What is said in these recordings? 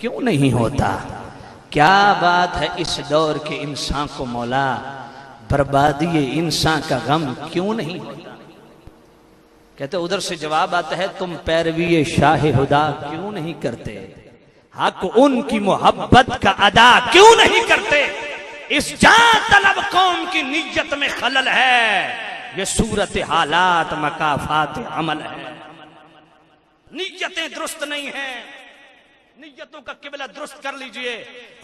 क्यों नहीं होता? क्या बात है इस दौर के इंसान को मौला, बर्बादी इंसान का गम क्यों नहीं होता? कहते उधर से जवाब आता है, तुम पैरवी शाह हुदा क्यों नहीं करते? हक उनकी मोहब्बत का अदा क्यों नहीं करते? इस जान तलब कौम की नियत में खलल है, ये सूरत हालात मकाफात अमल है। नियतें दुरुस्त नहीं हैं, नियतों का किबला दुरुस्त कर लीजिए।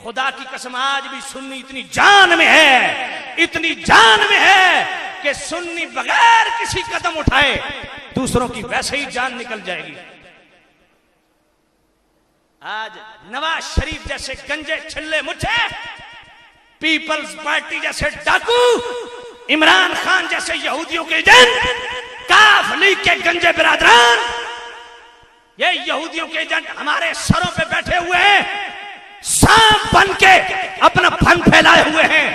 खुदा की कसम आज भी सुन्नी इतनी जान में है, इतनी जान में है कि सुन्नी बगैर किसी कदम उठाए दूसरों की वैसे ही जान निकल जाएगी। आज नवाज शरीफ जैसे गंजे छिल्ले मुझे, पीपल्स पार्टी जैसे डाकू, इमरान खान जैसे यहूदियों के एजेंट, काफ लीग के गंजे बिरादरान, ये यहूदियों के एजेंट हमारे सरों पे बैठे हुए हैं, सांप बन के अपना फन फैलाए हुए हैं,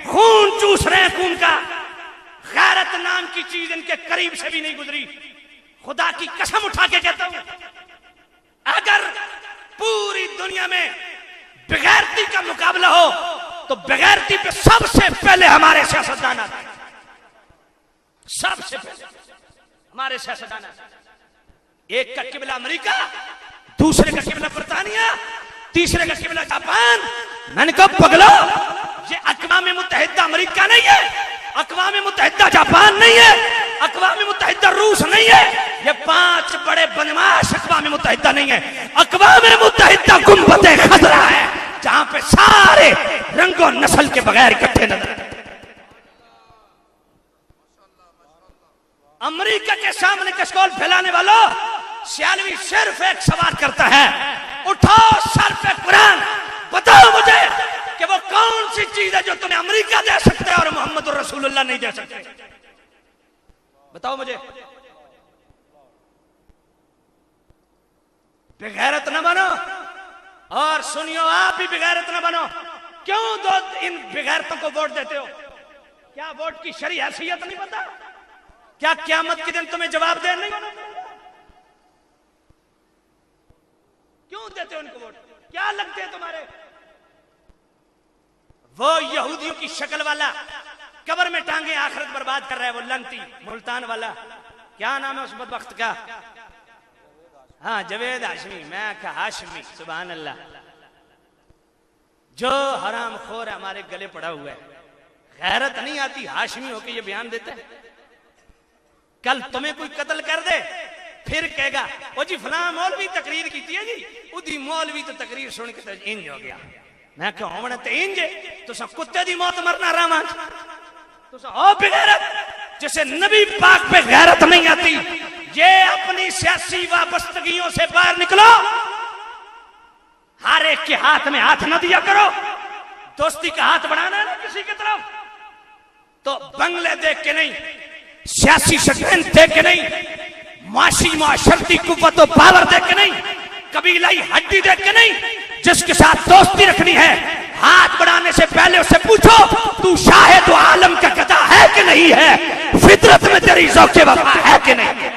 खून चूस रहे हैं खून का। गैरत नाम की चीज इनके करीब से भी नहीं गुजरी। खुदा की कसम उठा के कहता हूं, अगर पूरी दुनिया में बेगैरती का मुकाबला हो तो बेगैरती पे सबसे पहले हमारे सियासतदान आते हैं, सबसे पहले हमारे सियासतदान आते हैं। एक का किबला अमेरिका, दूसरे का किबला बर्तानिया, तीसरे का किबला जापान। मैंने कहा पगलो, ये अक़वाम मुत्तहिदा अमेरिका नहीं है, अक़वाम मुत्तहिदा जापान नहीं है, अक़वाम मुत्तहिदा रूस नहीं है, ये 5 बड़े बदमाश अक़वाम मुत्तहिदा नहीं है। अक़वाम मुत्तहिदा गुंबद खज़रा है, जहां पे सारे रंगों नस्ल के बगैर इकट्ठे नजर आते। अमेरिका के सामने कशकोल फैलाने वालों, सियालवी सिर्फ एक सवाल करता है, उठाओ सर पे कुरान, बताओ मुझे कि वो कौन सी चीज है जो तुम्हें अमेरिका दे सकते हैं और मोहम्मद रसूलुल्लाह नहीं दे सकते? बताओ मुझे। बेगैरत न बनो, और सुनियो आप भी बेगैरत न बनो। क्यों दो इन बेगैरतों को वोट देते हो? क्या वोट की शरई हैसियत नहीं पता? क्या क़यामत के दिन तुम्हें जवाब दे नहीं? क्यों देते हो उनको वोट? क्या लगते हैं तुम्हारे? वो यहूदियों की शक्ल वाला, कब्र में टांगे आखिरत बर्बाद कर रहा है, वो लंगती मुल्तान वाला, क्या नाम है उस बदबख्त का? हाँ, जवेद हाशमी। मैं कहा हाशमी, सुभान अल्लाह। जो हराम खोर हमारे गले पड़ा हुआ है, गैरत नहीं आती हाशमी होके ये बयान देता है। कल तुम्हें कोई कत्ल कर दे, फिर कहेगा ओ जी फलां मौलवी तकरीर की है जी, उदी मौलवी तो तकरीर सुन के तो इंज हो गया। मैं क्या होना तो इंज तुसा कुत्ते दी मौत मरना रामा, तुसा हो बेगैरत जिसे नबी पाक पे गैरत नहीं आती। ये अपनी सियासी वाबस्तगियों से बाहर निकलो, हर एक के हाथ में हाथ न दिया करो। दोस्ती का हाथ बढ़ाना है ना किसी की तरफ, तो बंगले देख के नहीं, सियासी शक्ल देख के नहीं, माशी माशरती कुव्वत और पावर देख के नहीं, कबीलाई हड्डी देख के नहीं। जिसके साथ दोस्ती रखनी है, हाथ बढ़ाने से पहले उससे पूछो तू शाहिद आलम का गदा है कि नहीं है, फितरत में तेरी ज़ौक़े वफ़ा है कि नहीं।